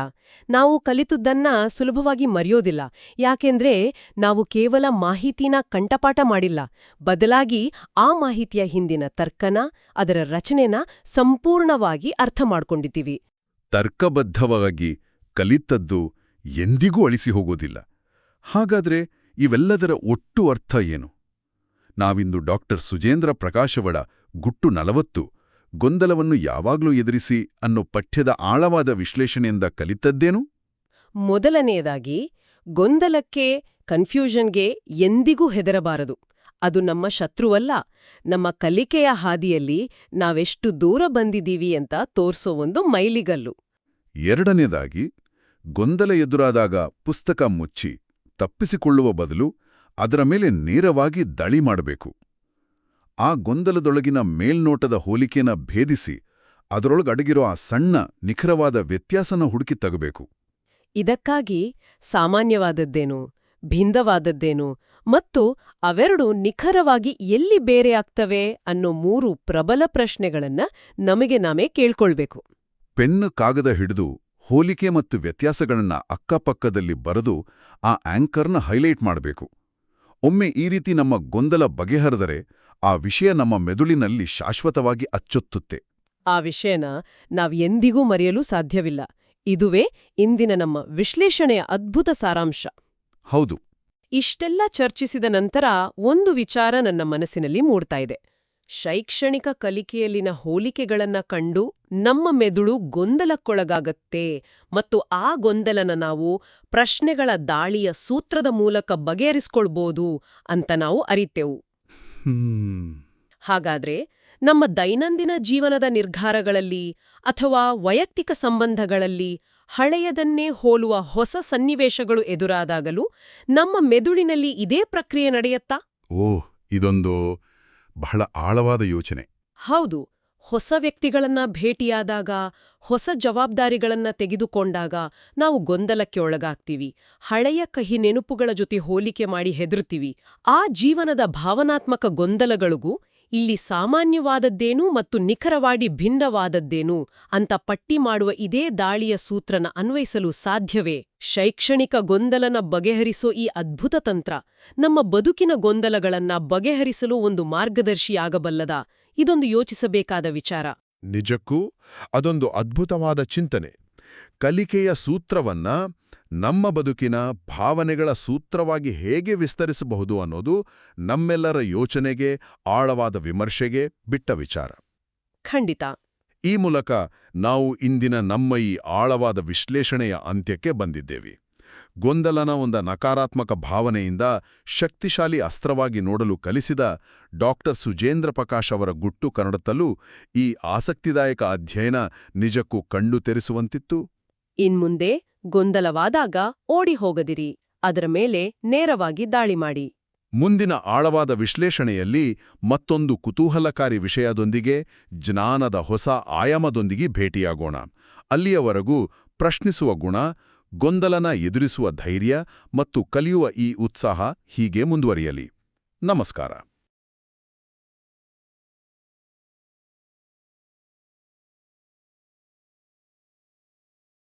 ನಾವು ಕಲಿತುದನ್ನ ಸುಲಭವಾಗಿ ಮರೆಯೋದಿಲ್ಲ, ಯಾಕೆಂದ್ರೆ ನಾವು ಕೇವಲ ಮಾಹಿತಿನ ಕಂಠಪಾಠ ಮಾಡಿಲ್ಲ, ಬದಲಾಗಿ ಆ ಮಾಹಿತಿಯ ಹಿಂದಿನ ತರ್ಕನ, ಅದರ ರಚನೆನ ಸಂಪೂರ್ಣವಾಗಿ ಅರ್ಥ ಮಾಡ್ಕೊಂಡಿದ್ದೀವಿ. ತರ್ಕಬದ್ಧವಾಗಿ ಕಲಿತದ್ದು ಎಂದಿಗೂ ಅಳಿಸಿ ಹೋಗೋದಿಲ್ಲ. ಹಾಗಾದ್ರೆ ಇವೆಲ್ಲದರ ಒಟ್ಟು ಅರ್ಥ ಏನು? ನಾವಿಂದು ಡಾಕ್ಟರ್ ಸುಜೇಂದ್ರ ಪ್ರಕಾಶವಡ ಗುಟ್ಟು 40 ಗೊಂದಲವನ್ನು ಯಾವಾಗ್ಲೂ ಎದುರಿಸಿ ಅನ್ನೋ ಪಠ್ಯದ ಆಳವಾದ ವಿಶ್ಲೇಷಣೆಯಿಂದ ಕಲಿತದ್ದೇನು? ಮೊದಲನೆಯದಾಗಿ, ಗೊಂದಲಕ್ಕೆ, ಕನ್ಫ್ಯೂಷನ್ಗೆ ಎಂದಿಗೂ ಹೆದರಬಾರದು. ಅದು ನಮ್ಮ ಶತ್ರುವಲ್ಲ, ನಮ್ಮ ಕಲಿಕೆಯ ಹಾದಿಯಲ್ಲಿ ನಾವೆಷ್ಟು ದೂರ ಬಂದಿದ್ದೀವಿ ಅಂತ ತೋರ್ಸೋ ಒಂದು ಮೈಲಿಗಲ್ಲು. ಎರಡನೇದಾಗಿ, ಗೊಂದಲ ಎದುರಾದಾಗ ಪುಸ್ತಕ ಮುಚ್ಚಿ ತಪ್ಪಿಸಿಕೊಳ್ಳುವ ಬದಲು ಅದರ ಮೇಲೆ ನೇರವಾಗಿ ದಾಳಿ ಮಾಡಬೇಕು. ಆ ಗೊಂದಲದೊಳಗಿನ ಮೇಲ್ನೋಟದ ಹೋಲಿಕೆನ ಭೇದಿಸಿ ಅದರೊಳಗಡಗಿರೋ ಆ ಸಣ್ಣ ನಿಖರವಾದ ವ್ಯತ್ಯಾಸನ ಹುಡುಕಿ ತಗಬೇಕು. ಇದಕ್ಕಾಗಿ ಸಾಮಾನ್ಯವಾದದ್ದೇನು, ಭಿನ್ನವಾದದ್ದೇನು ಮತ್ತು ಅವೆರಡು ನಿಖರವಾಗಿ ಎಲ್ಲಿ ಬೇರೆಯಾಗ್ತವೆ ಅನ್ನೋ 3 ಪ್ರಬಲ ಪ್ರಶ್ನೆಗಳನ್ನ ನಮಗೆ ನಾವೇ ಕೇಳ್ಕೊಳ್ಬೇಕು. ಪೆನ್ನು ಕಾಗದ ಹಿಡಿದು ಹೋಲಿಕೆ ಮತ್ತು ವ್ಯತ್ಯಾಸಗಳನ್ನ ಅಕ್ಕಪಕ್ಕದಲ್ಲಿ ಬರೆದು ಆ ಆಂಕರ್ನ ಹೈಲೈಟ್ ಮಾಡಬೇಕು. ಒಮ್ಮೆ ಈ ರೀತಿ ನಮ್ಮ ಗೊಂದಲ ಬಗೆಹರಿದರೆ ಆ ವಿಷಯ ನಮ್ಮ ಮೆದುಳಿನಲ್ಲಿ ಶಾಶ್ವತವಾಗಿ ಅಚ್ಚೊತ್ತುತ್ತೆ. ಆ ವಿಷಯನ ನಾವ್ ಎಂದಿಗೂ ಮರೆಯಲು ಸಾಧ್ಯವಿಲ್ಲ. ಇದುವೇ ಇಂದಿನ ನಮ್ಮ ವಿಶ್ಲೇಷಣೆಯ ಅದ್ಭುತ ಸಾರಾಂಶ. ಹೌದು. ಇಷ್ಟೆಲ್ಲ ಚರ್ಚಿಸಿದ ನಂತರ ಒಂದು ವಿಚಾರ ನನ್ನ ಮನಸ್ಸಿನಲ್ಲಿ ಮೂಡ್ತಾ ಇದೆ. ಶೈಕ್ಷಣಿಕ ಕಲಿಕೆಯಲ್ಲಿನ ಹೋಲಿಕೆಗಳನ್ನ ಕಂಡು ನಮ್ಮ ಮೆದುಳು ಗೊಂದಲಕ್ಕೊಳಗಾಗತ್ತೆ ಮತ್ತು ಆ ಗೊಂದಲನ ನಾವು ಪ್ರಶ್ನೆಗಳ ದಾಳಿಯ ಸೂತ್ರದ ಮೂಲಕ ಬಗೆಹರಿಸ್ಕೊಳ್ಬೋದು ಅಂತ ನಾವು ಅರಿತೆವು. ಹಾಗಾದ್ರೆ ನಮ್ಮ ದೈನಂದಿನ ಜೀವನದ ನಿರ್ಧಾರಗಳಲ್ಲಿ ಅಥವಾ ವೈಯಕ್ತಿಕ ಸಂಬಂಧಗಳಲ್ಲಿ ಹಳೆಯದನ್ನೇ ಹೋಲುವ ಹೊಸ ಸನ್ನಿವೇಶಗಳು ಎದುರಾದಾಗಲೂ ನಮ್ಮ ಮೆದುಳಿನಲ್ಲಿ ಇದೇ ಪ್ರಕ್ರಿಯೆ ನಡೆಯತ್ತಾ? ಓಹ್, ಇದೊಂದು ಬಹಳ ಆಳವಾದ ಯೋಚನೆ. ಹೌದು. ಹೊಸ ವ್ಯಕ್ತಿಗಳನ್ನ ಭೇಟಿಯಾದಾಗ, ಹೊಸ ಜವಾಬ್ದಾರಿಗಳನ್ನ ತೆಗೆದುಕೊಂಡಾಗ ನಾವು ಗೊಂದಲಕ್ಕೆ ಒಳಗಾಗ್ತೀವಿ. ಹಳೆಯ ಕಹಿ ನೆನಪುಗಳ ಜೊತೆ ಹೋಲಿಕೆ ಮಾಡಿ ಹೆದರುತ್ತೀವಿ. ಆ ಜೀವನದ ಭಾವನಾತ್ಮಕ ಗೊಂದಲಗಳಿಗೂ ಇಲ್ಲಿ ಸಾಮಾನ್ಯವಾದದ್ದೇನು ಮತ್ತು ನಿಖರವಾಗಿ ಭಿನ್ನವಾದದ್ದೇನು ಅಂತ ಪಟ್ಟಿ ಮಾಡುವ ಇದೇ ದಾಳಿಯ ಸೂತ್ರನ ಅನ್ವಯಿಸಲು ಸಾಧ್ಯವೇ? ಶೈಕ್ಷಣಿಕ ಗೊಂದಲನ ಬಗೆಹರಿಸೋ ಈ ಅದ್ಭುತ ತಂತ್ರ ನಮ್ಮ ಬದುಕಿನ ಗೊಂದಲಗಳನ್ನ ಬಗೆಹರಿಸಲು ಒಂದು ಮಾರ್ಗದರ್ಶಿಯಾಗಬಲ್ಲದಾ? ಇದೊಂದು ಯೋಚಿಸಬೇಕಾದ ವಿಚಾರ. ನಿಜಕ್ಕೂ ಅದೊಂದು ಅದ್ಭುತವಾದ ಚಿಂತನೆ. ಕಲಿಕೆಯ ಸೂತ್ರವನ್ನ ನಮ್ಮ ಬದುಕಿನ ಭಾವನೆಗಳ ಸೂತ್ರವಾಗಿ ಹೇಗೆ ವಿಸ್ತರಿಸಬಹುದು ಅನ್ನೋದು ನಮ್ಮೆಲ್ಲರ ಯೋಚನೆಗೆ, ಆಳವಾದ ವಿಮರ್ಶೆಗೆ ಬಿಟ್ಟ ವಿಚಾರ. ಖಂಡಿತ. ಈ ಮೂಲಕ ನಾವು ಇಂದಿನ ನಮ್ಮ ಈ ಆಳವಾದ ವಿಶ್ಲೇಷಣೆಯ ಅಂತ್ಯಕ್ಕೆ ಬಂದಿದ್ದೇವೆ. ಗೊಂದಲನ ಒಂದು ನಕಾರಾತ್ಮಕ ಭಾವನೆಯಿಂದ ಶಕ್ತಿಶಾಲಿ ಅಸ್ತ್ರವಾಗಿ ನೋಡಲು ಕಲಿಸಿದ ಡಾಕ್ಟರ್ ಸುಜೇಂದ್ರ ಪ್ರಕಾಶ್ ಅವರ ಗುಟ್ಟು ಕನ್ನಡದಲ್ಲೂ ಈ ಆಸಕ್ತಿದಾಯಕ ಅಧ್ಯಯನ ನಿಜಕ್ಕೂ ಕಣ್ಣು ತೆರೆಸುವಂತಿತ್ತು. ಇನ್ಮುಂದೆ ಗೊಂದಲವಾದಾಗ ಓಡಿ ಹೋಗದಿರಿ, ಅದರ ಮೇಲೆ ನೇರವಾಗಿ ದಾಳಿ ಮಾಡಿ. ಮುಂದಿನ ಆಳವಾದ ವಿಶ್ಲೇಷಣೆಯಲ್ಲಿ ಮತ್ತೊಂದು ಕುತೂಹಲಕಾರಿ ವಿಷಯದೊಂದಿಗೆ, ಜ್ಞಾನದ ಹೊಸ ಆಯಾಮದೊಂದಿಗೆ ಭೇಟಿಯಾಗೋಣ. ಅಲ್ಲಿಯವರೆಗೂ ಪ್ರಶ್ನಿಸುವ ಗುಣ, ಗೊಂದಲನ ಎದುರಿಸುವ ಧೈರ್ಯ ಮತ್ತು ಕಲಿಯುವ ಈ ಉತ್ಸಾಹ ಹೀಗೆ ಮುಂದುವರಿಯಲಿ. ನಮಸ್ಕಾರ.